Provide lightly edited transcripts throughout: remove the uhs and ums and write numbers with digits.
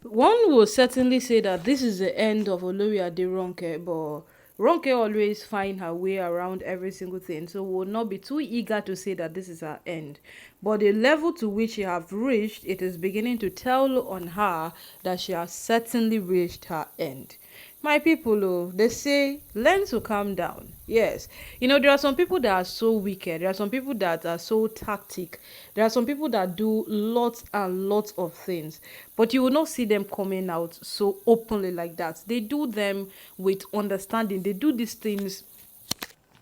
One will certainly say that this is the end of Olori Ronke, but Ronke always find her way around every single thing, so we will not be too eager to say that this is her end. But the level to which she have reached, it is beginning to tell on her that she has certainly reached her end. My people, oh, they say learn to calm down. Yes, there are some people that are so wicked. There are some people that are so tactic. There are some people that do lots and lots of things, but you will not see them coming out so openly like that. They do them with understanding. They do these things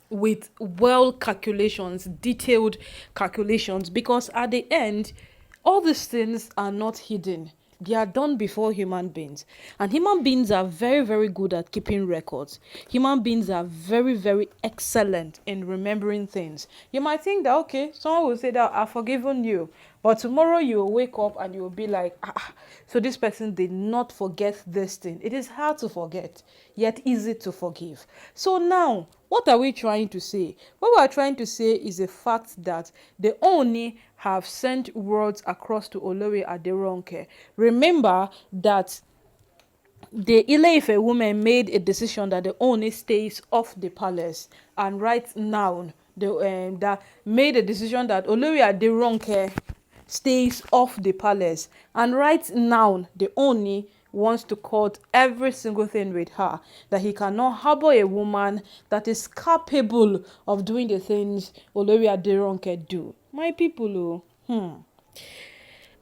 with well calculations, detailed calculations, because at the end, all these things are not hidden. They are done before human beings. And human beings are very, very good at keeping records. Human beings are very, very excellent in remembering things. You might think that, okay, someone will say that I've forgiven you. But tomorrow you will wake up and you will be like, so this person did not forget this thing. It is hard to forget, yet easy to forgive. So now, what are we trying to say? What we are trying to say is the fact that the Ooni have sent words across to Olori Aderonke. Remember that the Ile-Ife woman made a decision that the Ooni stays off the palace, and right now that made a decision that Olori Aderonke stays off the palace, and right now the Ooni wants to cut every single thing with her, that he cannot harbor a woman that is capable of doing the things Olori Aderonke do. My people,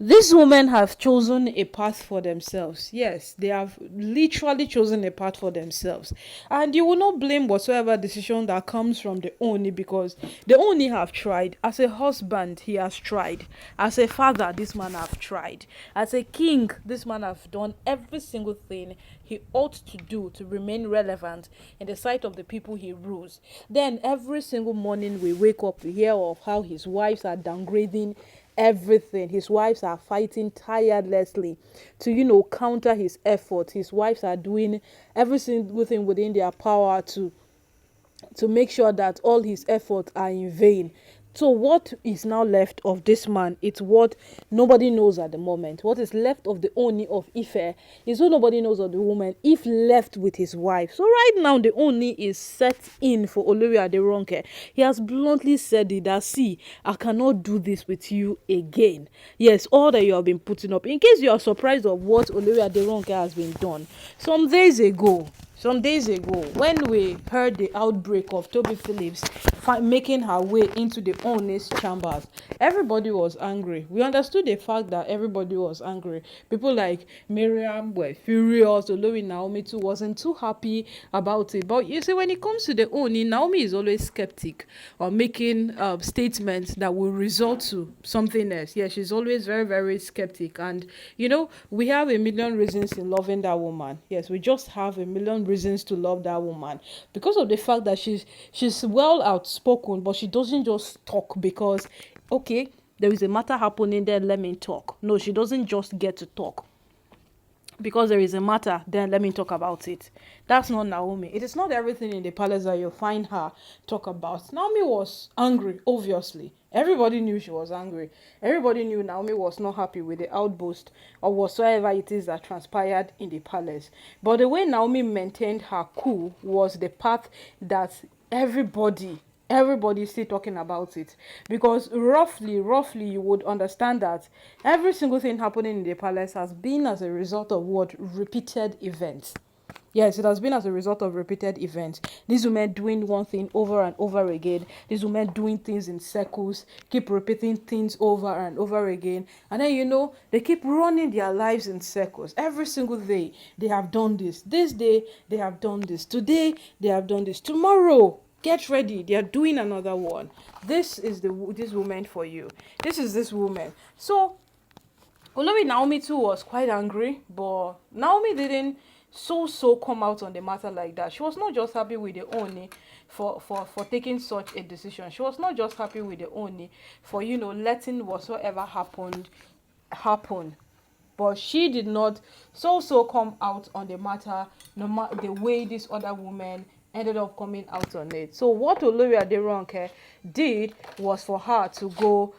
these women have chosen a path for themselves. Yes, they have literally chosen a path for themselves. And you will not blame whatsoever decision that comes from the Oni, because the Oni have tried. As a husband, he has tried. As a father, this man have tried. As a king, this man have done every single thing he ought to do to remain relevant in the sight of the people he rules. Then every single morning we wake up, we hear of how his wives are downgrading everything. His wives are fighting tirelessly to counter his efforts. His wives are doing every single thing within their power to make sure that all his efforts are in vain. So what is now left of this man? It's what nobody knows at the moment. What is left of the Oni of Ife is what nobody knows of the woman if left with his wife. So right now the Oni is set in for Olori Aderonke. He has bluntly said it, that see, I cannot do this with you again. Yes, all that you have been putting up. In case you are surprised of what Olori Aderonke has been done, some days ago, when we heard the outbreak of Toby Phillips making her way into the Oni's chambers, everybody was angry. We understood the fact that everybody was angry. People like Miriam were furious. Olori Naomi too wasn't too happy about it. But you see, when it comes to the Oni, Naomi is always skeptic or making statements that will result to something else. Yeah, she's always very, very skeptic. And we have a million reasons in loving that woman. Yes, we just have a million reasons to love that woman, because of the fact that she's well outspoken, but she doesn't just talk because, okay, there is a matter happening there, let me talk. No, she doesn't just get to talk because there is a matter, then let me talk about it. That's not Naomi. It is not everything in the palace that you find her talk about. Naomi was angry, obviously. Everybody knew she was angry. Everybody knew Naomi was not happy with the outburst or whatsoever it is that transpired in the palace. But the way Naomi maintained her cool was the path that everybody is still talking about it, because roughly you would understand that every single thing happening in the palace has been as a result of what repeated events. Yes, it has been as a result of repeated events. These women doing one thing over and over again. These women doing things in circles, keep repeating things over and over again. And then, they keep running their lives in circles. Every single day, they have done this. This day, they have done this. Today, they have done this. Tomorrow, get ready, they are doing another one. This is this woman for you. This is this woman. So Olori Naomi too was quite angry, but Naomi didn't so come out on the matter like that. She was not just happy with the Oni for taking such a decision. She was not just happy with the Oni for letting whatsoever happened happen. But she did not so come out on the matter, no matter the way this other woman ended up coming out on it. So what Olori Aderonke did was for her to go,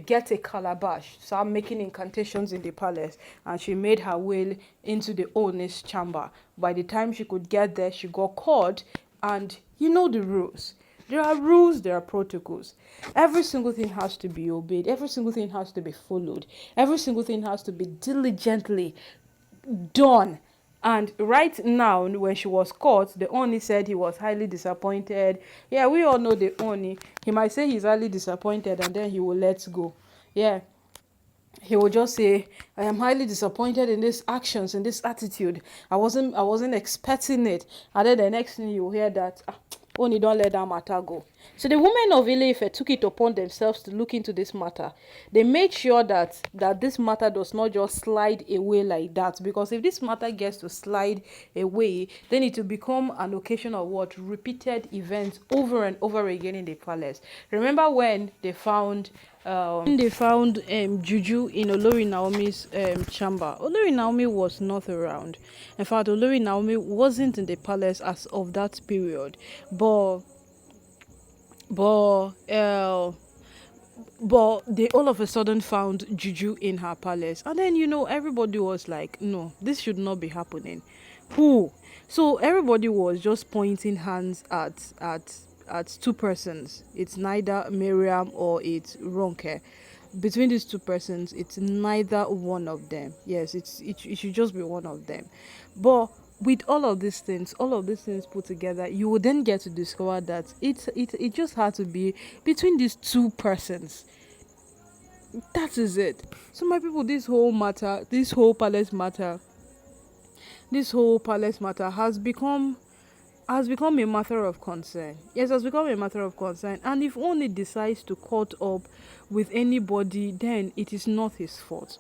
get a calabash, start making incantations in the palace, and she made her way into the Ooni's chamber. By the time she could get there, she got caught, and you know the rules. There are rules, there are protocols. Every single thing has to be obeyed, every single thing has to be followed, every single thing has to be diligently done. And right now, when she was caught, the Oni said he was highly disappointed. Yeah, we all know the Oni. He might say he's highly disappointed and then he will let go. Yeah, he will just say, I am highly disappointed in these actions, in this attitude. I wasn't expecting it. And then the next thing you will hear that, Oni, don't let that matter go. So the women of Ile-Ife took it upon themselves to look into this matter. They made sure that this matter does not just slide away like that. Because if this matter gets to slide away, then it will become an occasion of what? Repeated events over and over again in the palace. Remember when they found Juju in Olori Naomi's chamber. Olori Naomi was not around. In fact, Olori Naomi wasn't in the palace as of that period. But they all of a sudden found Juju in her palace, and then everybody was like, no, this should not be happening. Who? So everybody was just pointing hands at two persons. It's neither Miriam or it's Ronke. Between these two persons, it's neither one of them. Yes, it should just be one of them. But with all of these things put together, you would then get to discover that it just had to be between these two persons. That is it. So my people, this whole palace matter has become a matter of concern. Yes, has become a matter of concern. And if only decides to caught up with anybody, then it is not his fault.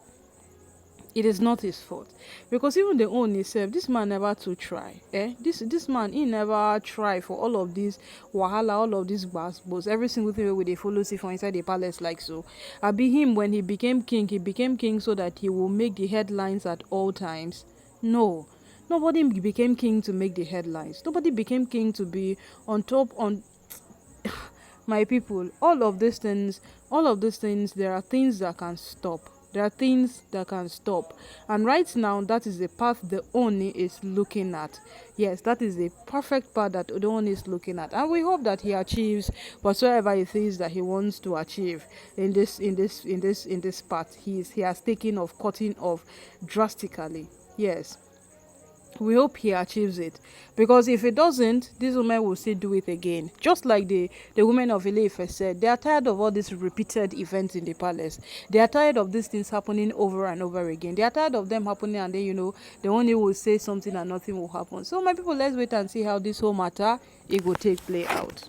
It is not his fault. Because even the own himself, this man never to try. This man, he never try for all of this wahala, all of these basbos, every single thing where they follow see from inside the palace like so. I be him when he became king so that he will make the headlines at all times. No. Nobody became king to make the headlines. Nobody became king to be on top on my people. All of these things, there are things that can stop. There are things that can stop. And right now, that is the path the Oni is looking at. Yes, that is the perfect path that the Oni is looking at. And we hope that he achieves whatsoever it is that he wants to achieve in this path. He has taken of cutting off drastically. Yes. We hope he achieves it, because if he doesn't, these women will still do it again, just like the women of Ile-Ife said. They are tired of all these repeated events in the palace. They are tired of these things happening over and over again. They are tired of them happening, and then the only will say something and nothing will happen. So my people, let's wait and see how this whole matter it will take play out.